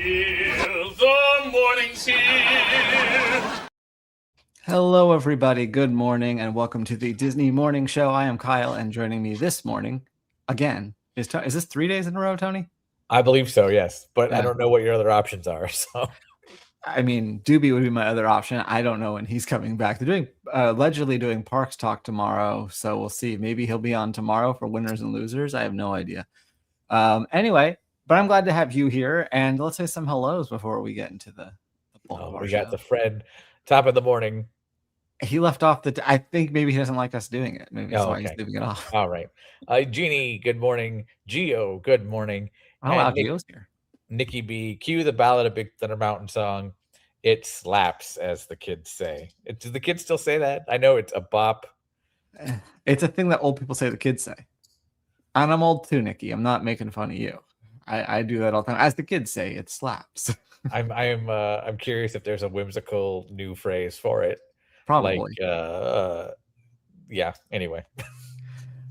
here. The morning's here. Hello, everybody. Good morning, and welcome to the Disney Morning Show. I am Kyle, and joining me this morning, again, is this 3 days in a row, Tony? I believe so, yes. But I Yeah. don't know what your other options are. So I mean, Doobie would be my other option. I don't know when he's coming back. They're doing allegedly doing Parks Talk tomorrow, so we'll see. Maybe he'll be on tomorrow for winners and losers. I have no idea. Anyway, but I'm glad to have you here, and let's say some hellos before we get into the bulk of our we show. got the Fred, top of the morning. He left off I think maybe he doesn't like us doing it. Maybe that's why he's leaving it off. All right. Jeannie, good morning. Geo, good morning. Oh, wow, Geo's here. Nikki B, cue the Ballad of Big Thunder Mountain song. It slaps, as the kids say. Do the kids still say that? I know it's a bop. It's a thing that old people say the kids say. And I'm old too, Nikki. I'm not making fun of you. I do that all the time. As the kids say, it slaps. I'm curious if there's a whimsical new phrase for it. Probably. Yeah. Anyway.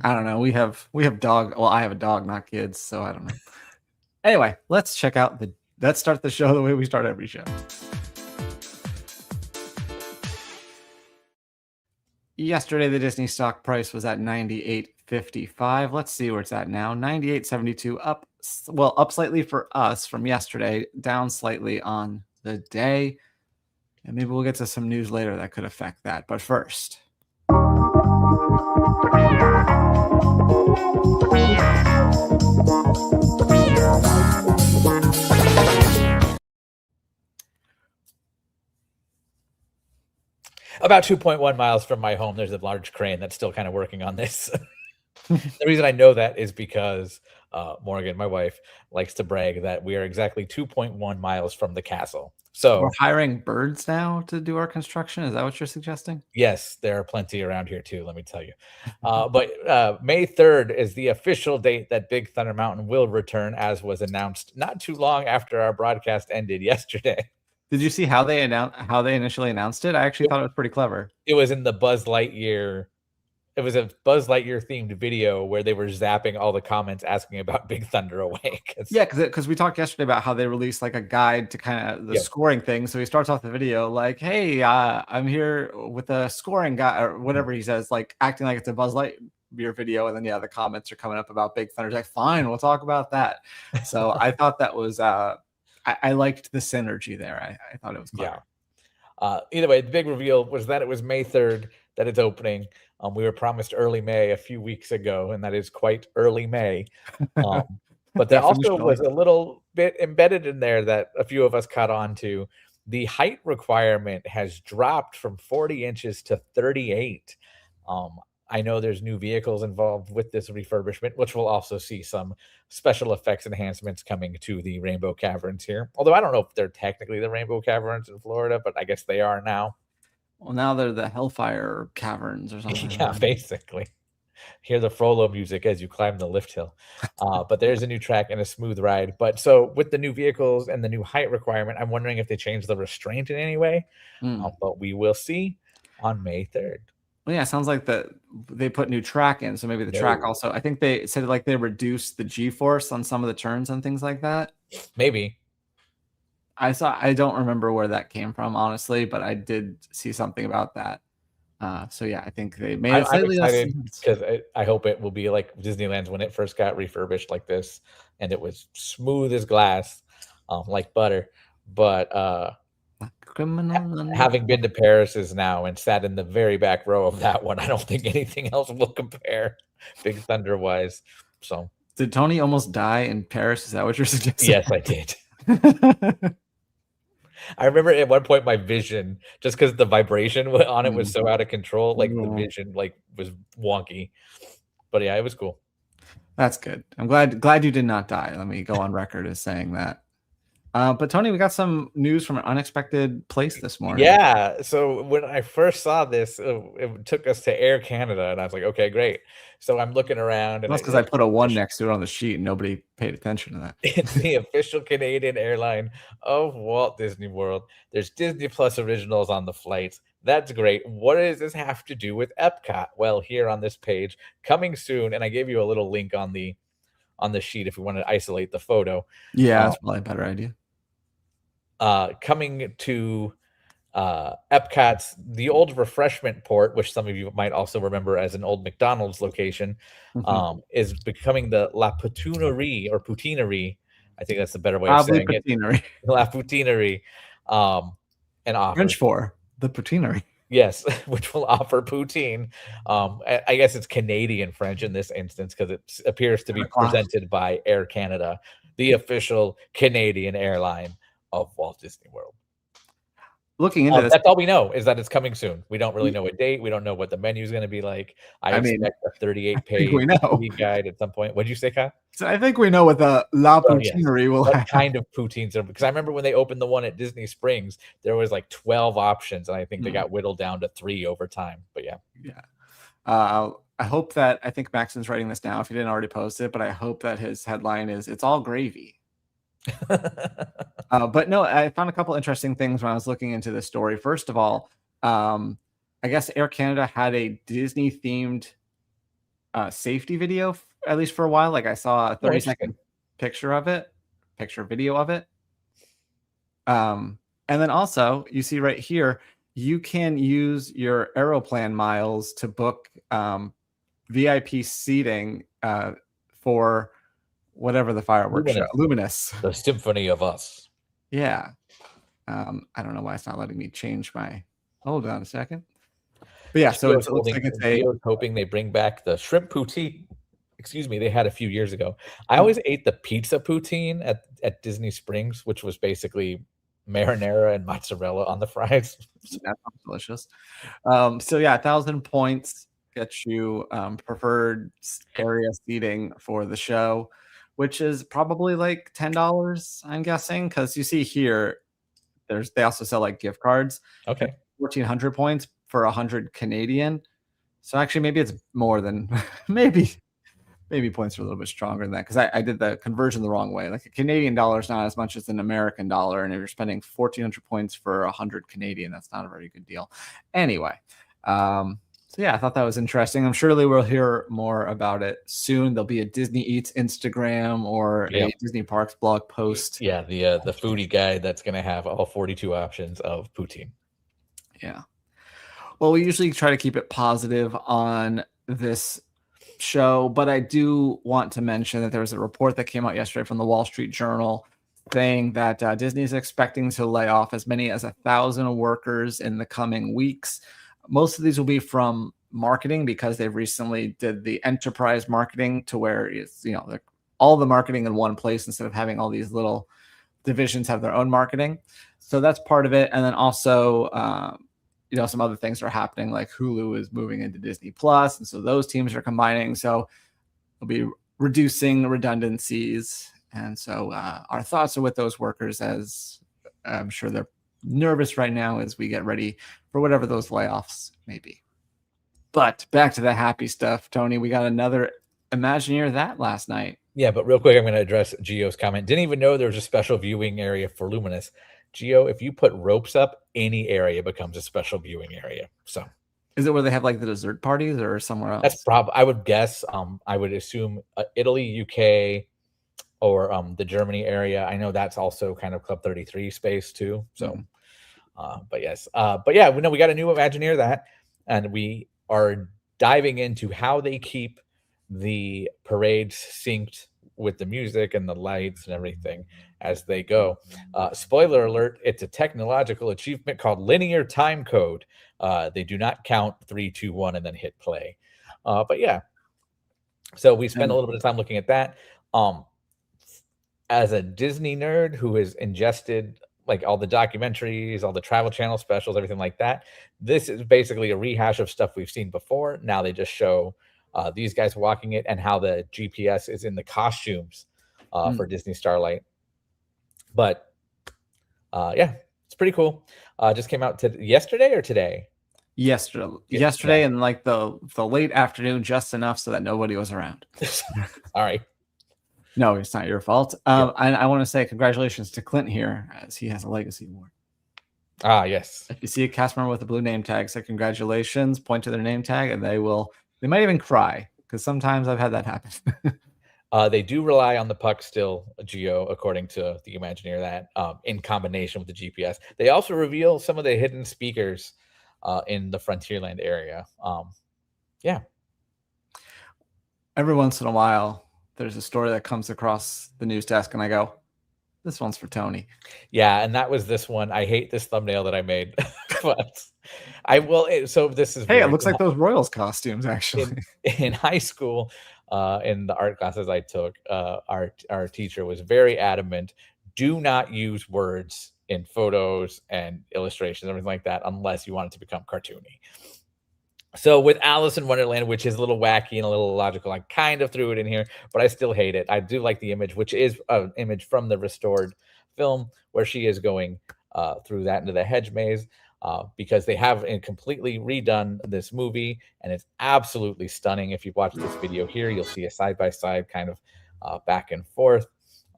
I don't know. We have dog. Well, I have a dog, not kids, so I don't know. Anyway, let's start the show the way we start every show. Yesterday, the Disney stock price was at $98.55. Let's see where it's at now. $98.72, up slightly for us from yesterday, down slightly on the day. And maybe we'll get to some news later that could affect that. But first, about 2.1 miles from my home, there's a large crane that's still kind of working on this. The reason I know that is because Morgan, my wife, likes to brag that we are exactly 2.1 miles from the castle. So we're hiring birds now to do our construction. Is that what you're suggesting? Yes, there are plenty around here too, let me tell you. But May 3rd is the official date that Big Thunder Mountain will return, as was announced not too long after our broadcast ended yesterday. Did you see how they initially announced it? I actually thought it was pretty clever. It was in the Buzz Lightyear. It was a Buzz Lightyear themed video where they were zapping all the comments asking about Big Thunder Away. Yeah, because we talked yesterday about how they released like a guide to kind of the scoring thing. So he starts off the video like, "Hey, I'm here with a scoring guy," or whatever he says, like acting like it's a Buzz Lightyear video. And then the comments are coming up about Big Thunder. He's like, "Fine, we'll talk about that." So I thought that was I liked the synergy there. I thought it was clever. Yeah. Either way, the big reveal was that it was May 3rd that it's opening. We were promised early May a few weeks ago, and that is quite early May. But there also was a little bit embedded in there that a few of us caught on to. The height requirement has dropped from 40 inches to 38. I know there's new vehicles involved with this refurbishment, which we'll also see some special effects enhancements coming to the Rainbow Caverns here. Although I don't know if they're technically the Rainbow Caverns in Florida, but I guess they are now. Well, now they're the Hellfire Caverns or something. Yeah, basically. Hear the Frollo music as you climb the lift hill. But there's a new track and a smooth ride. But so with the new vehicles and the new height requirement, I'm wondering if they changed the restraint in any way. But we will see on May 3rd. Well, yeah, it sounds like they put new track in. So maybe the track also, I think they said like they reduced the G-force on some of the turns and things like that. Maybe. I don't remember where that came from, honestly, but I did see something about that. So yeah, I think they made it slightly less. I'm excited because I hope it will be like Disneyland's when it first got refurbished like this, and it was smooth as glass, like butter. But having been to Paris's now and sat in the very back row of that one, I don't think anything else will compare Big Thunder wise. So did Tony almost die in Paris? Is that what you're suggesting? Yes, I did. I remember at one point my vision, just because the vibration on it was so out of control, like the vision was wonky. But yeah, it was cool. That's good. I'm glad you did not die. Let me go on record as saying that. But Tony, we got some news from an unexpected place this morning. Yeah. So when I first saw this, it took us to Air Canada, and I was like, okay, great. So I'm looking around, and that's because I put a 1 next to it on the sheet, and nobody paid attention to that. It's the official Canadian airline of Walt Disney World. There's Disney Plus originals on the flights. That's great. What does this have to do with Epcot? Well, here on this page, coming soon, and I gave you a little link on the sheet if we want to isolate the photo. Yeah, that's probably a better idea. coming to Epcot's the old Refreshment port, which some of you might also remember as an old McDonald's location, is becoming the La Poutinerie or Poutinerie. I think that's the better way of Probably saying it. Poutinerie. La Poutinerie, and offers French for the Poutinerie. Yes, which will offer poutine. I guess it's Canadian French in this instance because it appears to be presented by Air Canada, the official Canadian airline of Walt Disney World. Looking into this, that's all we know is that it's coming soon. We don't really know a date. We don't know what the menu is going to be like. I expect a 38-page guide at some point. What did you say, Kyle? So I think we know what the La Poutinerie will what have. kind of poutines are, because I remember when they opened the one at Disney Springs, there was like 12 options, and I think they got whittled down to 3 over time. But yeah. I hope that, I think Maxon's writing this now if he didn't already post it, but I hope that his headline is "It's all gravy." But no, I found a couple interesting things when I was looking into this story. First of all, I guess Air Canada had a Disney themed safety video, at least for a while. Like I saw a 30-second video of it. And then also you see right here, you can use your Aeroplan miles to book VIP seating for whatever the fireworks show. Luminous. The Symphony of Us. Yeah. I don't know why it's not letting me change my... Hold on a second. But yeah, so it looks like it's hoping they bring back the shrimp poutine. Excuse me, they had a few years ago. I always ate the pizza poutine at Disney Springs, which was basically marinara and mozzarella on the fries. That sounds delicious. So yeah, 1,000 points gets you preferred area seating for the show, which is probably like $10, I'm guessing, because you see here, they also sell like gift cards. Okay. 1,400 points for 100 Canadian. So actually, maybe it's more than maybe points are a little bit stronger than that, because I did the conversion the wrong way. Like a Canadian dollar is not as much as an American dollar, and if you're spending 1,400 points for 100 Canadian, that's not a very good deal. Anyway, so yeah, I thought that was interesting. I'm surely we'll hear more about it soon. There'll be a Disney Eats Instagram or a Disney Parks blog post. Yeah, the foodie guide that's going to have all 42 options of poutine. Yeah. Well, we usually try to keep it positive on this show, but I do want to mention that there was a report that came out yesterday from the Wall Street Journal saying that Disney is expecting to lay off as many as 1,000 workers in the coming weeks. Most of these will be from marketing, because they've recently did the enterprise marketing to where it's, all the marketing in one place instead of having all these little divisions have their own marketing. So that's part of it. And then also, some other things are happening, like Hulu is moving into Disney Plus, and so those teams are combining. So we'll be reducing redundancies. And so our thoughts are with those workers, as I'm sure they're nervous right now as we get ready for whatever those layoffs may be. But back to the happy stuff, Tony. We got another Imagineer that last night. Yeah, but real quick, I'm going to address Gio's comment. Didn't even know there was a special viewing area for Luminous. Gio, if you put ropes up, any area becomes a special viewing area. So, is it where they have like the dessert parties or somewhere else? That's I would guess. I would assume Italy, UK, or the Germany area. I know that's also kind of Club 33 space too. So, but yes, but yeah, we got a new Imagineer that, and we are diving into how they keep the parades synced with the music and the lights and everything as they go. Spoiler alert, it's a technological achievement called linear time code. They do not count 3, 2, 1 and then hit play. But yeah, so we spent a little bit of time looking at that. As a Disney nerd who has ingested like all the documentaries, all the Travel Channel specials, everything like that, this is basically a rehash of stuff we've seen before. Now they just show these guys walking it and how the GPS is in the costumes for Disney Starlight. But yeah, it's pretty cool. Just came out yesterday or today? Yesterday, and like the late afternoon, just enough so that nobody was around. All right. No, it's not your fault. And I want to say congratulations to Clint here, as he has a legacy award. Ah, yes. If you see a cast member with a blue name tag, say congratulations, point to their name tag, and they might even cry, because sometimes I've had that happen. They do rely on the puck still, Geo, according to the Imagineer, that in combination with the GPS. They also reveal some of the hidden speakers in the Frontierland area. Yeah. Every once in a while, there's a story that comes across the news desk, and I go, this one's for Tony. Yeah, and that was this one. I hate this thumbnail that I made, but I will. So this is hey, it looks like those Royals costumes actually. In high school. In the art classes I took, our teacher was very adamant: do not use words in photos and illustrations, everything like that, unless you want it to become cartoony. So with Alice in Wonderland, which is a little wacky and a little illogical, I kind of threw it in here, but I still hate it. I do like the image, which is an image from the restored film where she is going through that into the hedge maze. Because they have completely redone this movie, and it's absolutely stunning. If you watch this video here, you'll see a side-by-side kind of back and forth.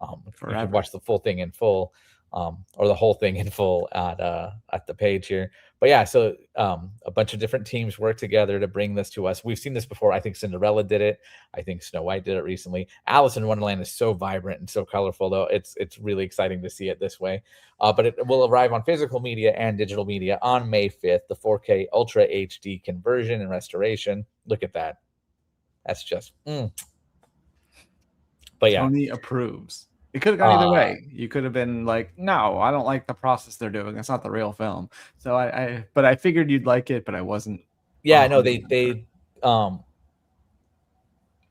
You can watch the full thing in full, or the whole thing in full at the page here. But yeah, so a bunch of different teams work together to bring this to us. We've seen this before. I think Cinderella did it. I think Snow White did it recently. Alice in Wonderland is so vibrant and so colorful, though. It's really exciting to see it this way. But it will arrive on physical media and digital media on May 5th, the 4K Ultra HD conversion and restoration. Look at that. That's just... But yeah. Tony approves. It could have gone either way. You could have been like, no, I don't like the process they're doing. It's not the real film. So but I figured you'd like it, but I wasn't. Yeah, no, they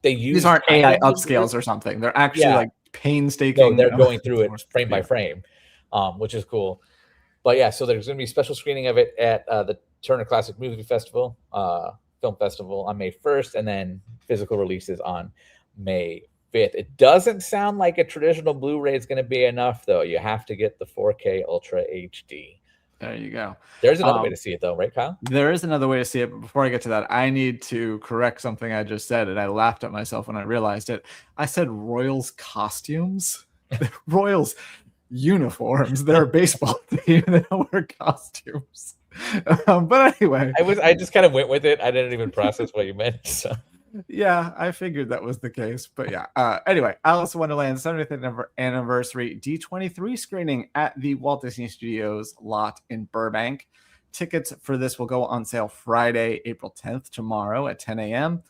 use these aren't AI upscales or something. They're actually like painstaking. No, they're going through it frame by frame, which is cool. But yeah, so there's going to be a special screening of it at the Turner Classic Movie Festival, Film Festival on May 1st, and then physical releases on May 5th. It doesn't sound like a traditional Blu-ray is going to be enough, though. You have to get the 4K Ultra HD. There you go. There's another way to see it, though, right, Kyle? There is another way to see it, but before I get to that, I need to correct something I just said, and I laughed at myself when I realized it. I said Royals costumes. Royals uniforms. They're a baseball team. They don't wear costumes. But anyway. I just kind of went with it. I didn't even process what you meant, so... Yeah, I figured that was the case, but yeah. Anyway, Alice in Wonderland 70th anniversary D23 screening at the Walt Disney Studios lot in Burbank. Tickets for this will go on sale Friday, April 10th, tomorrow at 10 a.m.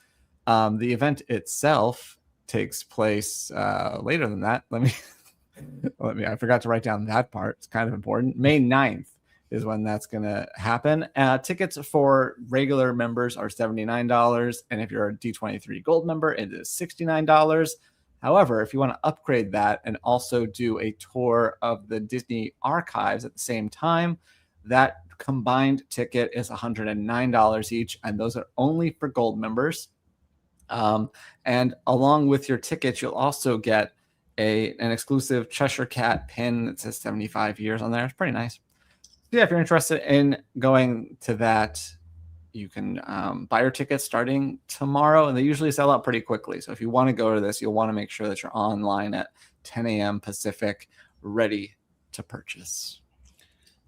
The event itself takes place later than that. I forgot to write down that part. It's kind of important. May 9th is when that's going to happen. Tickets for regular members are $79. And if you're a D23 Gold member, it is $69. However, if you want to upgrade that and also do a tour of the Disney archives at the same time, that combined ticket is $109 each. And those are only for Gold members. And along with your tickets, you'll also get an exclusive Cheshire Cat pin that says 75 years on there. It's pretty nice. Yeah, if you're interested in going to that, you can buy your tickets starting tomorrow, and they usually sell out pretty quickly. So if you want to go to this, you'll want to make sure that you're online at 10 a.m. Pacific, ready to purchase.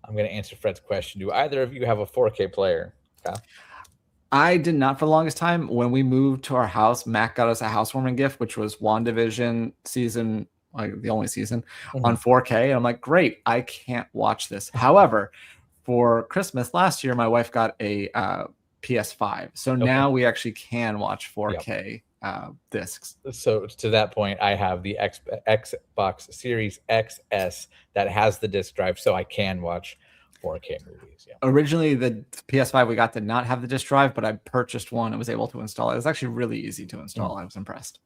I'm going to answer Fred's question. Do either of you have a 4K player? Okay. I did not for the longest time. When we moved to our house, Mac got us a housewarming gift, which was WandaVision season, like the only season, on 4K. And I'm like, great, I can't watch this. However, for Christmas last year, my wife got a PS5. So now we actually can watch 4K discs. So to that point, I have the Xbox Series XS that has the disc drive, so I can watch 4K movies. Yeah. Originally, the PS5 we got did not have the disc drive, but I purchased one and was able to install it. It was actually really easy to install. I was impressed.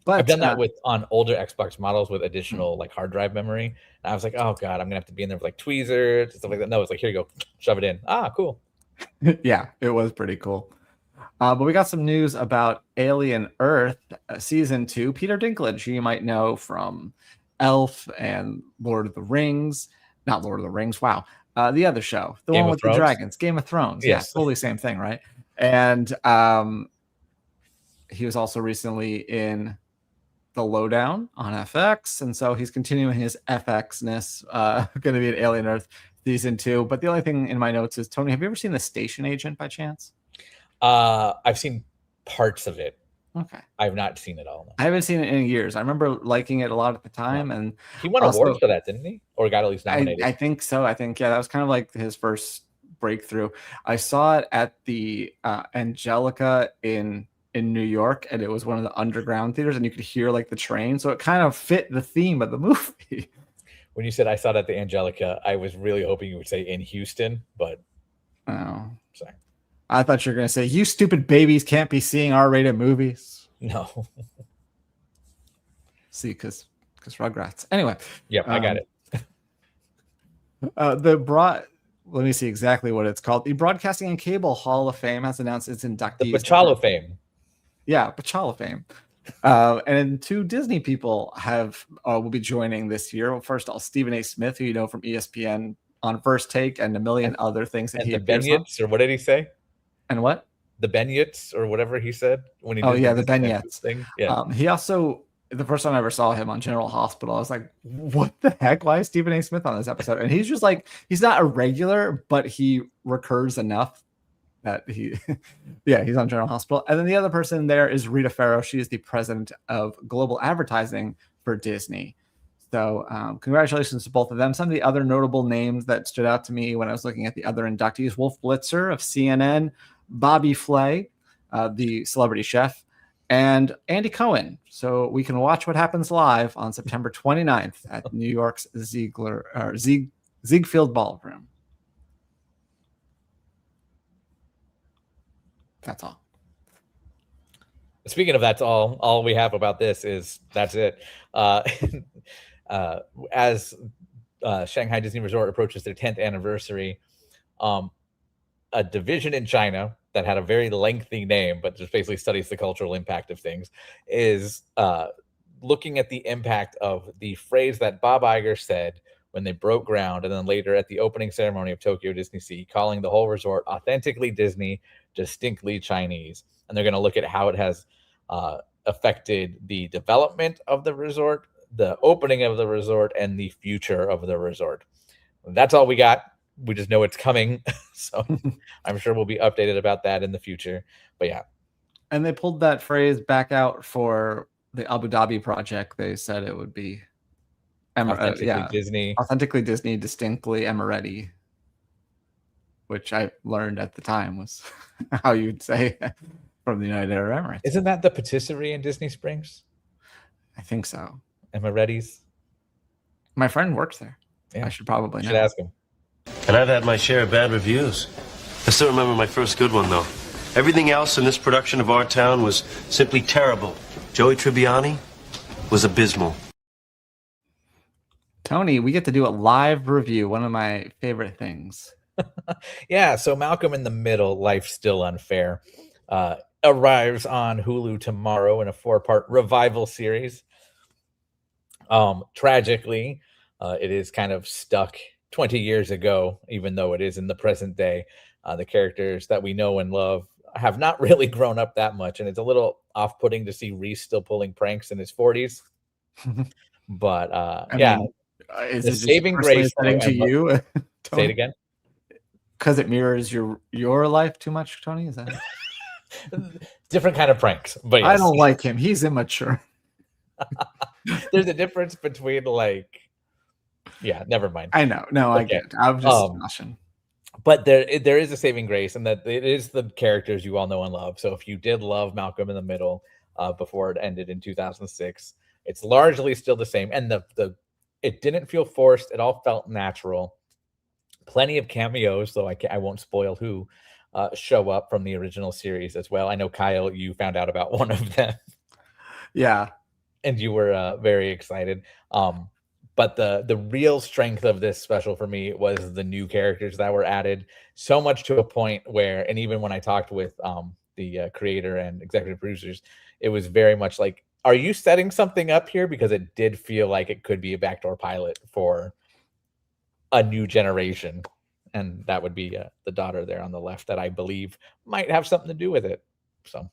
But I've done that on older Xbox models with additional like hard drive memory. And I was like, oh God, I'm gonna have to be in there with like tweezers and stuff like that. No, it's like, here you go, shove it in. Cool. Yeah, it was pretty cool. But we got some news about Alien Earth season 2. Peter Dinklage, you might know from Elf and Lord of the Rings. Not Lord of the Rings. Wow. The other show, the one with the dragons, Game of Thrones. Yes. Yeah, totally same thing, right? And he was also recently in The Lowdown on FX, and so he's continuing his FX-ness. Going to be at Alien Earth season 2. But the only thing in my notes is, Tony, have you ever seen The Station Agent by chance? I've seen parts of it. Okay. I have not seen it all. No. I haven't seen it in years. I remember liking it a lot at the time, and he won awards for that, didn't he? Or got at least nominated? I think so. I think that was kind of like his first breakthrough. I saw it at the Angelica in New York, and it was one of the underground theaters, and you could hear like the train, so it kind of fit the theme of the movie. When you said I saw it at the Angelica, I was really hoping you would say in Houston, but sorry. I thought you were going to say, you stupid babies can't be seeing R-rated movies. No. See, because Rugrats. Anyway. Yep, I got it. Let me see exactly what it's called. The Broadcasting and Cable Hall of Fame has announced its inductees. The Bachala Fame. Yeah, Bachala Fame. And 2 Disney people will be joining this year. Well, first of all, Stephen A. Smith, who you know from ESPN on First Take and a million other things that he appears on. Or what did he say? And what? The Beignets, or whatever he said when he did the Beignets thing. Yeah. He also, the first time I ever saw him on General Hospital, I was like, what the heck? Why is Stephen A. Smith on this episode? And he's just like, he's not a regular, but he recurs enough that he's on General Hospital. And then the other person there is Rita Ferro. She is the president of global advertising for Disney. So congratulations to both of them. Some of the other notable names that stood out to me when I was looking at the other inductees: Wolf Blitzer of CNN, Bobby Flay, the celebrity chef, and Andy Cohen. So we can watch what happens live on September 29th at New York's Ziegfeld Ballroom. That's all. Speaking of that's all we have about this is that's it. As Shanghai Disney Resort approaches their 10th anniversary, a division in China that had a very lengthy name, but just basically studies the cultural impact of things, is looking at the impact of the phrase that Bob Iger said when they broke ground, and then later at the opening ceremony of Tokyo Disney Sea, calling the whole resort authentically Disney, distinctly Chinese. And they're going to look at how it has affected the development of the resort, the opening of the resort, and the future of the resort. That's all we got. We just know it's coming. So I'm sure we'll be updated about that in the future. But yeah. And they pulled that phrase back out for the Abu Dhabi project. They said it would be Disney. Authentically Disney, distinctly Emirati, which I learned at the time was how you'd say from the United Arab Emirates. Isn't that the patisserie in Disney Springs? I think so. Emiratis? My friend works there. Yeah. I should probably know. Should ask him. And I've had my share of bad reviews. I still remember my first good one, though. Everything else in this production of Our Town was simply terrible. Joey Tribbiani was abysmal. Tony, we get to do a live review, one of my favorite things. Yeah, so Malcolm in the Middle, Life Still Unfair, arrives on Hulu tomorrow in a 4-part revival series. Tragically, it is kind of stuck 20 years ago, even though it is in the present day. The characters that we know and love have not really grown up that much, and it's a little off-putting to see Reese still pulling pranks in his 40s. But is the it saving grace to you? Say it again. Because it mirrors your life too much, Tony? Is that different kind of pranks? But yes. I don't like him. He's immature. There's a difference between never mind. I know. No, okay. I get it. I'm just smashing. But there is a saving grace, and that it is the characters you all know and love. So if you did love Malcolm in the Middle before it ended in 2006, it's largely still the same. And it didn't feel forced. It all felt natural. Plenty of cameos, though I won't spoil who, show up from the original series as well. I know, Kyle, you found out about one of them. Yeah. And you were very excited. But the real strength of this special for me was the new characters that were added, so much to a point where, and even when I talked with the creator and executive producers, it was very much like, are you setting something up here? Because it did feel like it could be a backdoor pilot for a new generation. And that would be the daughter there on the left that I believe might have something to do with it. So,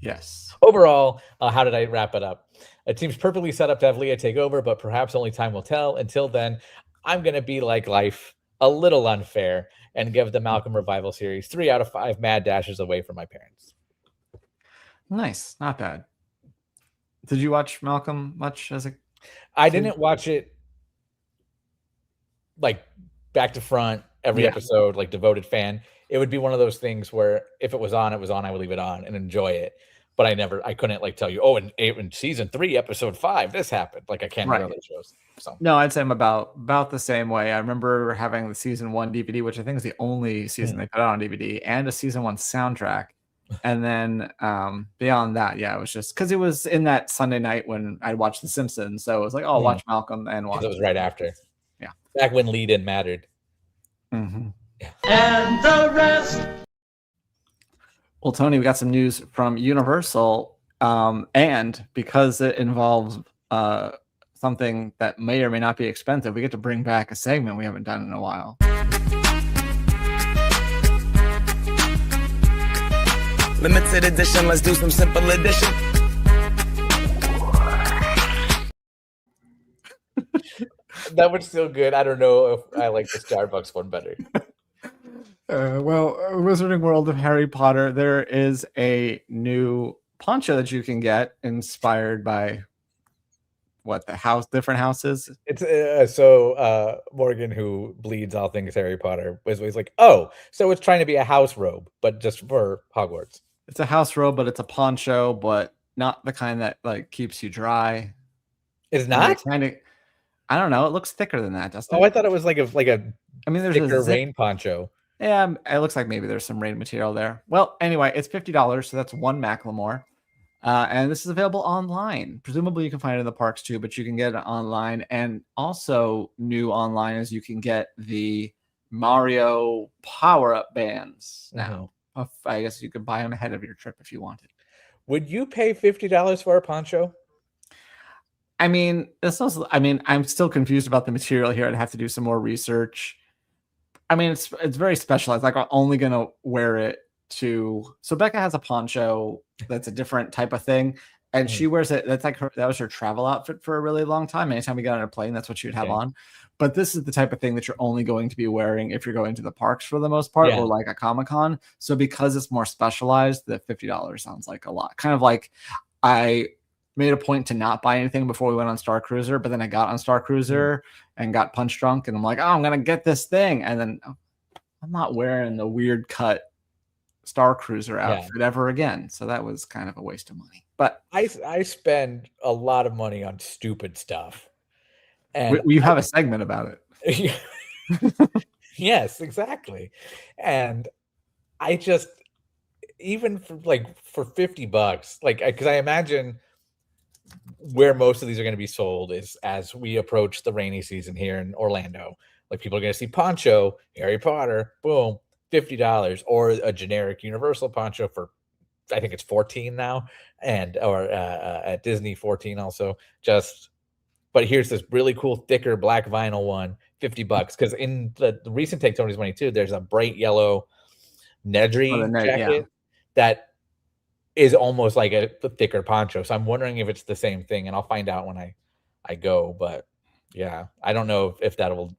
yes. Overall, how did I wrap it up? It seems perfectly set up to have Leah take over, but perhaps only time will tell. Until then, I'm going to be like life, a little unfair, and give the Malcolm Revival series 3 out of 5 mad dashes away from my parents. Nice, not bad. Did you watch Malcolm much as a I didn't watch it like back to front every episode, like devoted fan. It would be one of those things where if it was on, it was on. I would leave it on and enjoy it. But I couldn't like tell you, oh, in season 3, episode 5, this happened. Like I can't remember those shows. So no, I'd say I'm about the same way. I remember having the season 1 DVD, which I think is the only season they put out on DVD, and a season 1 soundtrack. And then beyond that, it was just because it was in that Sunday night when I'd watch The Simpsons. So it was like, oh, watch Malcolm and watch. It was right after. Yeah, back when lead-in mattered. Mm-hmm. Yeah. And the rest. Well, Tony, we got some news from Universal, and because it involves something that may or may not be expensive, we get to bring back a segment we haven't done in a while. Limited edition, let's do some simple addition. That was still good. I don't know if I like the Starbucks one better. Wizarding World of Harry Potter, there is a new poncho that you can get inspired by different houses. It's Morgan, who bleeds all things Harry Potter, was always like, oh, so it's trying to be a house robe, but just for Hogwarts. It's a house robe, but it's a poncho, but not the kind that like keeps you dry. It's not? I don't know. It looks thicker than that, Justin. Oh, I thought it was like a I mean, there's thicker a rain poncho. Yeah, it looks like maybe there's some rain material there. Well, anyway, it's $50, so that's one Macklemore. And this is available online. Presumably you can find it in the parks too, but you can get it online. And also new online is you can get the Mario power-up bands now. I guess you could buy them ahead of your trip if you wanted. Would you pay $50 for a poncho? I mean, I'm still confused about the material here. I'd have to do some more research. I mean, it's very specialized. Like, I'm only gonna wear it so Becca has a poncho that's a different type of thing, and she wears it. That's like that was her travel outfit for a really long time. Anytime we got on a plane, that's what she would have on. But this is the type of thing that you're only going to be wearing if you're going to the parks for the most part, or like a Comic-Con. So because it's more specialized, the $50 sounds like a lot. Kind of like I made a point to not buy anything before we went on Star Cruiser, but then I got on Star Cruiser and got punch drunk, and I'm like, oh, I'm gonna get this thing, and then I'm not wearing the weird cut Star Cruiser outfit ever again. So that was kind of a waste of money. But I spend a lot of money on stupid stuff, and we have a segment about it. Yes, exactly. And I just, even for $50, like, because I imagine where most of these are going to be sold is as we approach the rainy season here in Orlando. Like, people are going to see poncho, Harry Potter, boom, $50, or a generic Universal poncho for, I think it's $14 now, or at Disney $14 also. But here's this really cool thicker black vinyl one, $50. Because in the recent Take Tony's Money too, there's a bright yellow Nedry jacket that is almost like a thicker poncho. So I'm wondering if it's the same thing, and I'll find out when I go. But yeah, I don't know if that will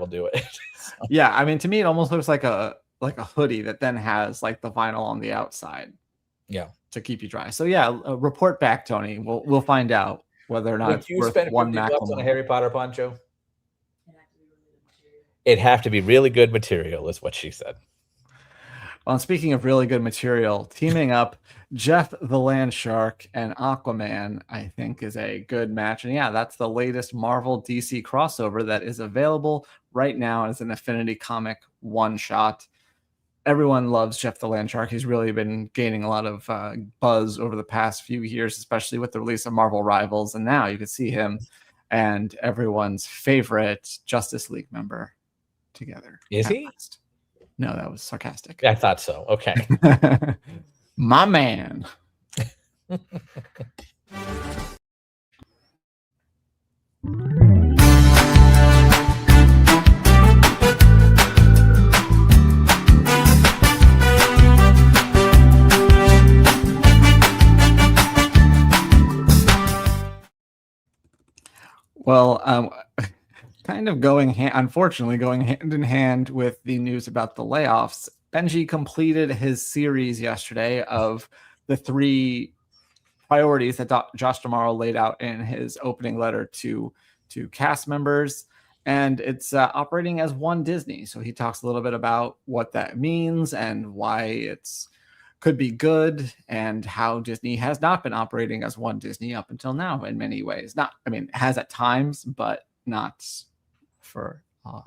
do it. So. Yeah, I mean, to me, it almost looks like a hoodie that then has like the vinyl on the outside. Yeah, to keep you dry. So yeah, report back, Tony. We'll find out whether or not it's worth $50 on a Harry Potter poncho. It'd have to be really good material, is what she said. Well, and speaking of really good material, teaming up Jeff the Land Shark and Aquaman, I think, is a good match. And yeah, that's the latest Marvel DC crossover that is available right now as an Affinity comic one-shot. Everyone loves Jeff the Land Shark. He's really been gaining a lot of buzz over the past few years, especially with the release of Marvel Rivals. And now you can see him and everyone's favorite Justice League member together. Is he? Last. No, that was sarcastic. I thought so. Okay. My man. Well, kind of unfortunately going hand in hand with the news about the layoffs, Benji completed his series yesterday of the 3 priorities that Josh D'Amaro laid out in his opening letter to cast members. And it's operating as One Disney. So he talks a little bit about what that means and why it's could be good, and how Disney has not been operating as One Disney up until now in many ways. It has at times, but not for a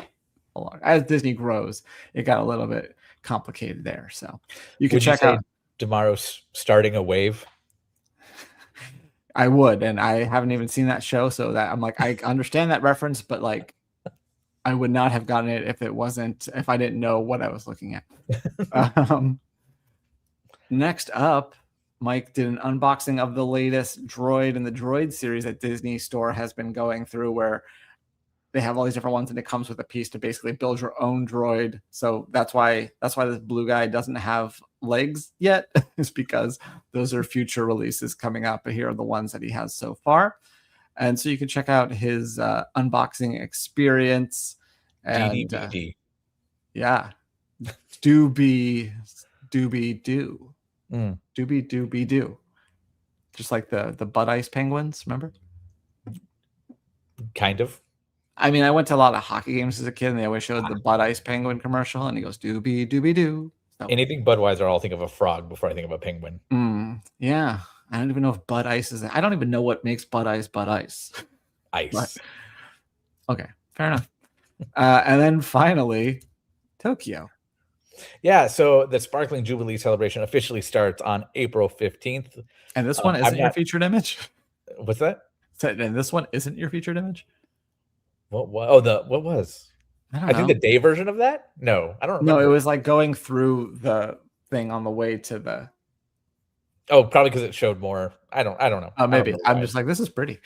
long. As Disney grows, it got a little bit complicated there. So you can check out D'Amaro's starting a wave. I would, and I haven't even seen that show, so that I'm like, I understand that reference, but like, I would not have gotten it if I didn't know what I was looking at. Next up, Mike did an unboxing of the latest droid in the droid series that Disney Store has been going through, where they have all these different ones, and it comes with a piece to basically build your own droid. So that's why this blue guy doesn't have legs yet, is because those are future releases coming up. But here are the ones that he has so far. And so you can check out his unboxing experience. And DDBD. Yeah. Doobie doo. Doobie doo. Just like the Bud Ice penguins, remember? Kind of. I mean, I went to a lot of hockey games as a kid, and they always showed the Bud Ice penguin commercial, and he goes, doobie doo. So, anything Budweiser, I'll think of a frog before I think of a penguin. Yeah. I don't even know if Bud Ice is. I don't even know what makes Bud Ice Bud Ice. Ice. But, okay, fair enough. And then finally, Tokyo. Yeah, so the Sparkling Jubilee celebration officially starts on April 15th. And this one isn't your featured image? What's that? And this one isn't your featured image? What was? I think the day version of that? No, I don't remember. No, it was like going through the thing on the way to the. Oh, probably because it showed more. I don't know. Maybe. I'm just like, this is pretty.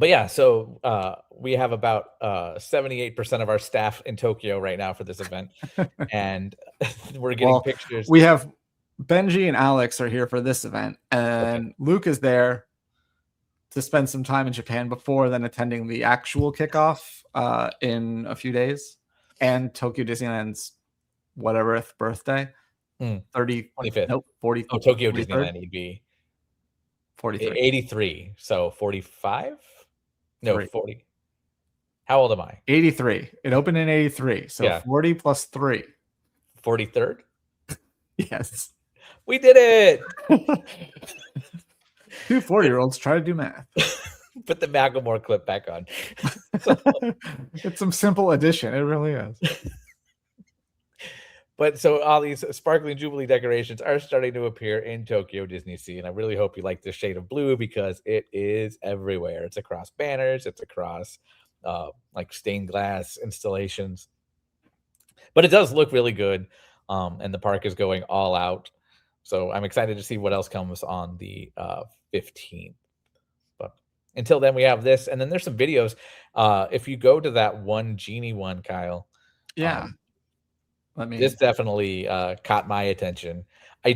But yeah, so we have about 78% of our staff in Tokyo right now for this event, and we're getting pictures. We have Benji and Alex are here for this event, and Luke is there to spend some time in Japan before then attending the actual kickoff in a few days, and Tokyo Disneyland's whateverth birthday, 25th. Nope, 40. Oh, Tokyo 43rd? Disneyland would be 43. 83. So 45. No, 40. How old am I? 83. It opened in 83. So 40 plus 3. 43rd? Yes. We did it. 2 40-year-olds try to do math. Put the Macklemore clip back on. It's some simple addition. It really is. But so all these Sparkling Jubilee decorations are starting to appear in Tokyo Disney Sea. And I really hope you like this shade of blue, because it is everywhere. It's across banners. It's across like stained glass installations. But it does look really good. And the park is going all out. So I'm excited to see what else comes on the 15th. But until then, we have this. And then there's some videos. If you go to that one Genie one, Kyle. Yeah. This definitely caught my attention. I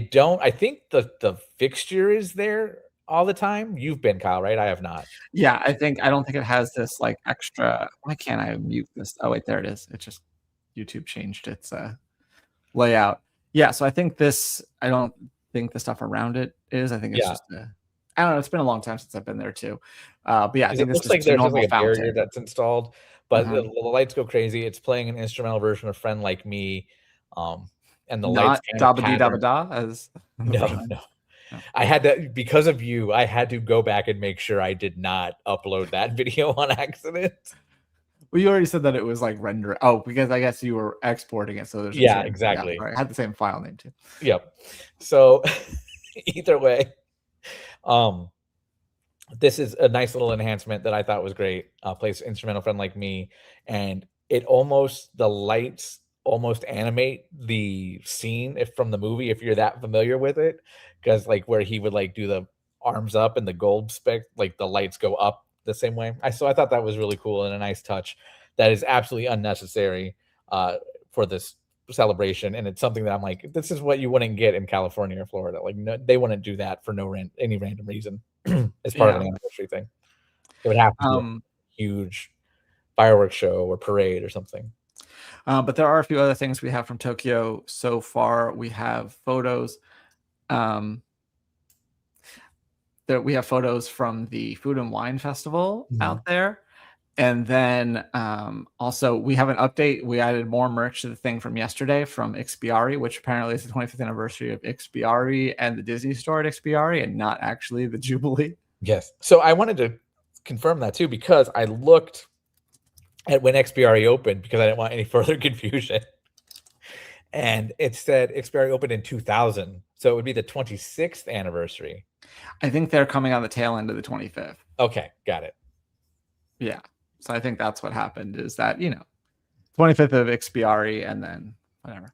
think the fixture is there all the time. You've been, Kyle, right? I have not. Yeah, I don't think it has this like extra. Why can't I mute this? Oh wait, there it is. It just YouTube changed its layout. Yeah, so I think this. I don't think the stuff around it is. I think it's just I don't know. It's been a long time since I've been there too. But yeah, I think this looks like there's just like a barrier that's installed. But the lights go crazy. It's playing an instrumental version of "Friend Like Me," and the lights dabba dee dabba da as no. I had to, because of you, I had to go back and make sure I did not upload that video on accident. Well, you already said that it was like render. Oh, because I guess you were exporting it, so there's exactly. Yeah, right. I had the same file name too. Yep. So either way, this is a nice little enhancement that I thought was great. Plays instrumental "Friend Like Me," and the lights almost animate the scene from the movie, if you're that familiar with it, because like where he would like do the arms up and the gold spec, like the lights go up the same way. So I thought that was really cool and a nice touch that is absolutely unnecessary for this celebration, and it's something that I'm like, this is what you wouldn't get in California or Florida. Like they wouldn't do that for any random reason as part of an anniversary thing. It would have to be a huge fireworks show or parade or something. But there are a few other things we have from Tokyo so far. We have photos. we have photos from the Food and Wine Festival out there. And then also we have an update. We added more merch to the thing from yesterday from Ixpiari, which apparently is the 25th anniversary of Ixpiari and the Disney store at Ixpiari, and not actually the Jubilee. Yes. So I wanted to confirm that too, because I looked at when Ixpiari opened because I didn't want any further confusion. And it said Ixpiari opened in 2000. So it would be the 26th anniversary. I think they're coming on the tail end of the 25th. Okay, got it. Yeah. So I think that's what happened, is that, 25th of Ixpiari and then whatever.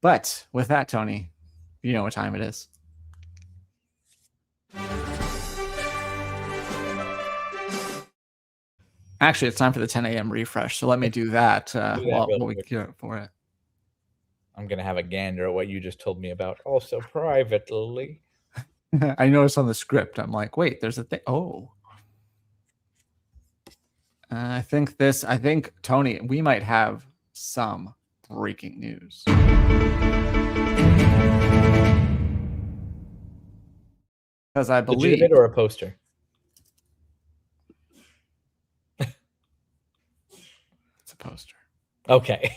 But with that, Tony, you know what time it is. Actually, it's time for the 10 a.m. refresh. So let me do that while we get for it. I'm going to have a gander at what you just told me about, also privately. I noticed on the script, I'm like, wait, there's a thing. Oh. I think, Tony, we might have some breaking news. Because I believe... Legitimate or a poster? It's a poster. Okay.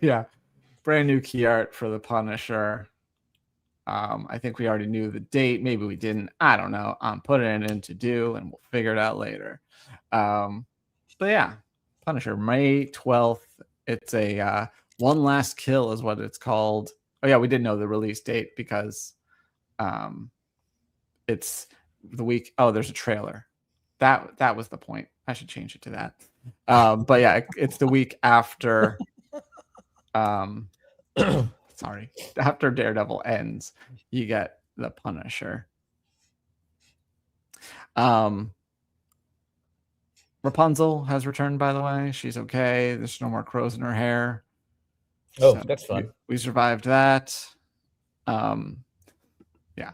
Yeah. Brand new key art for the Punisher. I think we already knew the date. Maybe we didn't. I don't know. I'm putting it in to do, and we'll figure it out later. But yeah, Punisher, May 12th. It's a One Last Kill is what it's called. Oh yeah, we did know the release date because it's the week. Oh, there's a trailer. That was the point. I should change it to that. But yeah, it's the week after. Sorry, after Daredevil ends, you get the Punisher. Rapunzel has returned, by the way. She's okay. There's no more crows in her hair. Oh, so that's fun. We survived that. Yeah.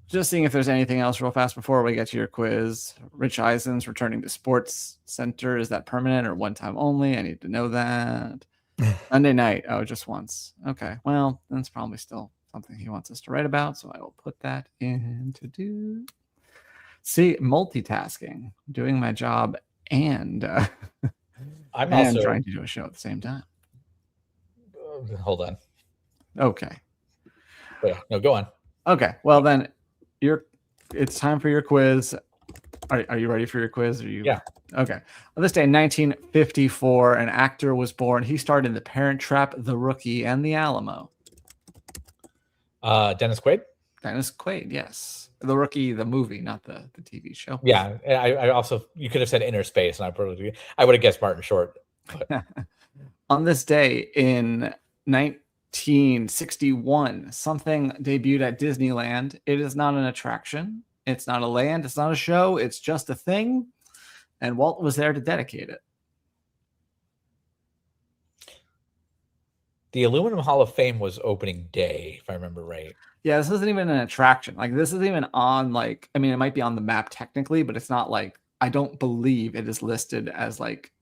Just seeing if there's anything else real fast before we get to your quiz. Rich Eisen's returning to Sports Center. Is that permanent or one time only? I need to know that. Sunday night. Oh, just once. Okay. Well, that's probably still something he wants us to write about. So I will put that in to do. See, multitasking, doing my job and I'm and also trying to do a show at the same time. Hold on. Okay. Yeah, no, go on. Okay. Well, then it's time for your quiz. Are you ready for your quiz? Yeah. Okay. On this day in 1954, an actor was born. He starred in The Parent Trap, The Rookie, and The Alamo. Dennis Quaid? Dennis Quaid, yes. The Rookie, the movie, not the TV show. Yeah. I also, you could have said Inner Space, and I would have guessed Martin Short. But... On this day in 1961, something debuted at Disneyland. It is not an attraction. It's not a land. It's not a show. It's just a thing. And Walt was there to dedicate it. The Aluminum Hall of Fame was opening day, if I remember right. Yeah, this isn't even an attraction. Like, this isn't even on, like, I mean, it might be on the map technically, but it's not like, I don't believe it is listed as, like,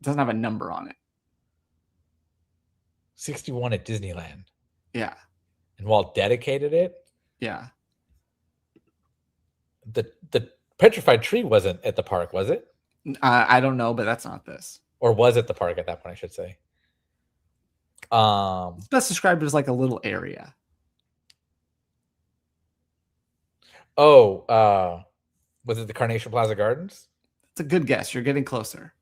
it doesn't have a number on it. 61 at Disneyland. Yeah. And Walt dedicated it? Yeah. The petrified tree wasn't at the park, was it? I don't know, but that's not this. Or was it the park at that point, I should say? It's best described as like a little area. Oh, was it the Carnation Plaza Gardens? It's a good guess. You're getting closer.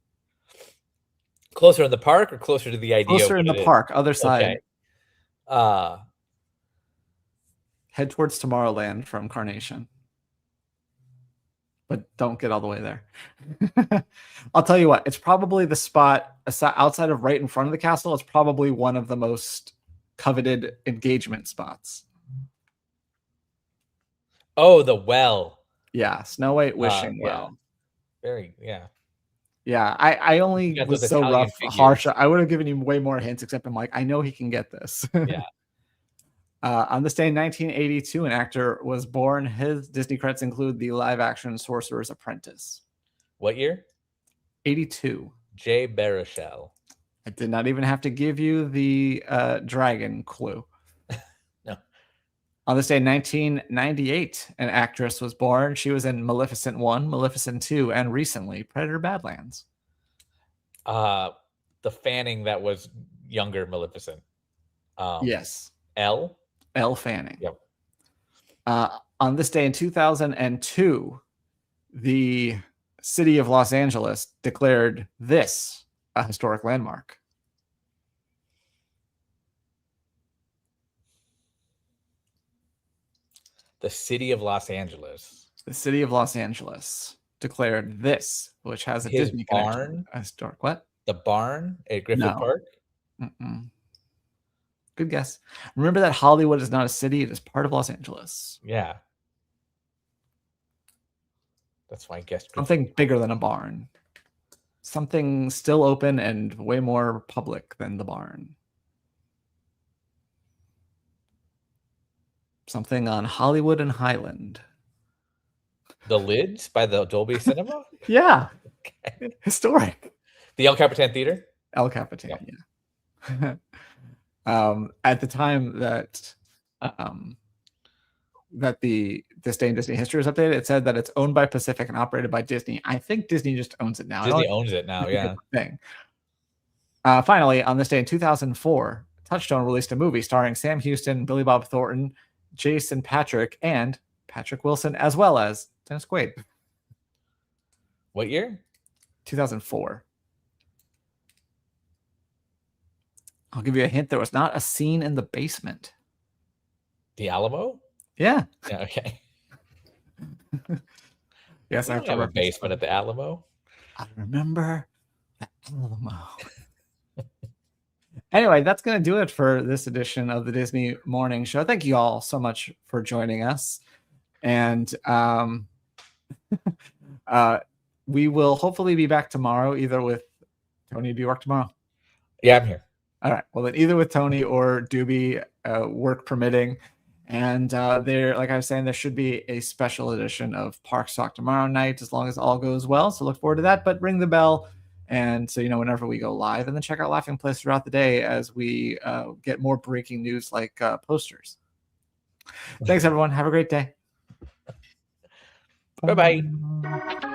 Closer in the park or closer to the idea? Closer in the park, other side. Okay. Head towards Tomorrowland from Carnation. But don't get all the way there. I'll tell you what, it's probably the spot outside of right in front of the castle. It's probably one of the most coveted engagement spots. Oh, the well. Yeah, Snow White wishing yeah. well. Very, yeah. Yeah, I only was so Italian rough, figures. harsh. I would have given you way more hints, except I'm like, I know he can get this. Yeah. On this day in 1982, an actor was born. His Disney credits include the live-action Sorcerer's Apprentice. What year? 82. Jay Baruchel. I did not even have to give you the dragon clue. No. On this day in 1998, an actress was born. She was in Maleficent 1, Maleficent 2, and recently Predator Badlands. The Fanning that was younger Maleficent. Yes. Elle Fanning. Yep. On this day in 2002, the city of Los Angeles declared this a historic landmark. The city of Los Angeles. The city of Los Angeles declared this, which has a His Disney barn? connection. A historic what? The barn at Griffith No. Park. Mm-mm. Good guess. Remember that Hollywood is not a city; it is part of Los Angeles. Yeah. That's why I guessed Something bigger than a barn. Something still open and way more public than the barn. Something on Hollywood and Highland. The Lids by the Dolby Cinema. Yeah. Historic. The El Capitan Theater. El Capitan, yeah. At the time that this day in Disney history was updated, it said that it's owned by Pacific and operated by Disney. I think Disney just owns it now. Disney owns it now, yeah. Thing. Finally, on this day in 2004, Touchstone released a movie starring Sam Houston, Billy Bob Thornton, Jason Patrick, and Patrick Wilson, as well as Dennis Quaid. What year? 2004. I'll give you a hint. There was not a scene in the basement. The Alamo? Yeah. Yeah, okay. Yes, I have a basement at the Alamo. I remember the Alamo. Anyway, that's going to do it for this edition of the Disney Morning Show. Thank you all so much for joining us. And we will hopefully be back tomorrow, either with Tony. Do you work tomorrow? Yeah, I'm here. All right. Well, then either with Tony or Doobie, work permitting. And there, like I was saying, there should be a special edition of Parks Talk tomorrow night, as long as all goes well. So look forward to that. But ring the bell. And so, you know, whenever we go live, and then check out Laughing Place throughout the day as we get more breaking news like posters. Thanks, everyone. Have a great day. Bye-bye.